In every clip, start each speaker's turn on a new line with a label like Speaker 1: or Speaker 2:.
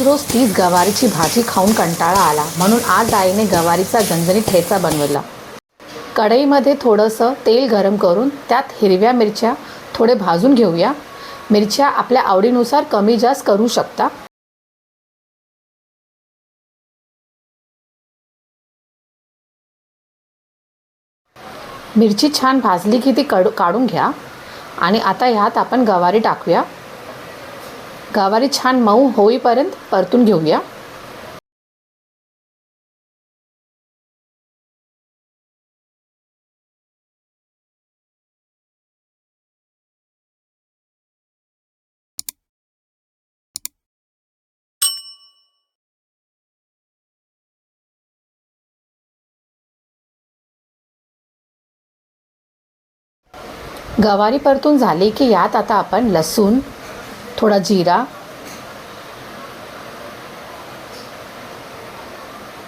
Speaker 1: रोज तीच गवारीची भाजी खाऊन कंटाळा आला, म्हणून आज आईने गवारीचा झणझणीत ठेचा बनवला. कढईमध्ये थोडंसं तेल गरम करून त्यात हिरव्या मिरच्या थोडे भाजून घेऊया. मिरच्या आपल्या आवडीनुसार कमी जास्त करू शकता. मिरची छान भाजली की ती काढून घ्या. आणि आता ह्यात आपण गवारी टाकूया. गवारी छान मऊ होईपर्यंत परतून घेऊया. गवारी परतून झाली की यात आता आपण लसूण, थोडा जिरा,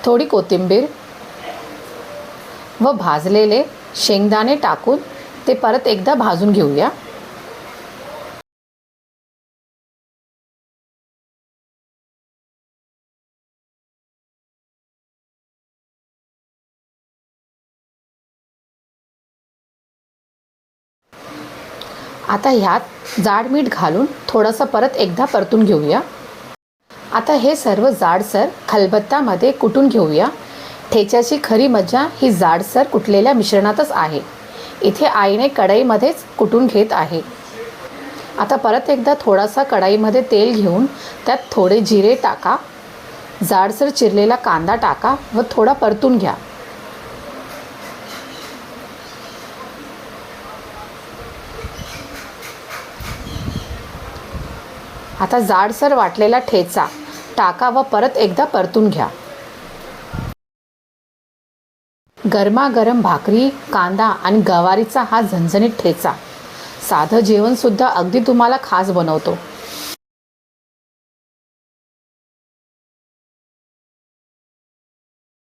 Speaker 1: थोडी कोथिंबीर व भाजलेले शेंगदाणे टाकून ते परत एकदा भाजून घेऊया. आता ह्यात जाड मीठ घालून थोडंसं परत एकदा परतून घेऊया. आता हे सर्व जाडसर खलबत्त्यामध्ये कुटून घेऊया. ठेच्याची खरी मजा ही जाडसर कुटलेल्या मिश्रणातच आहे. इथे आईने कढईमध्येच कुटून घेत आहे. आता परत एकदा थोडासा कढईमध्ये तेल घेऊन त्यात थोडे जिरे टाका, जाडसर चिरलेला कांदा टाका व थोडा परतून घ्या. आता जाडसर वाटलेला ठेचा टाका व परत एकदा परतून घ्या. गरमागरम भाकरी, कांदा आणि गवारीचा हा झणझणीत ठेचा साधं जेवणसुद्धा अगदी तुम्हाला खास बनवतो.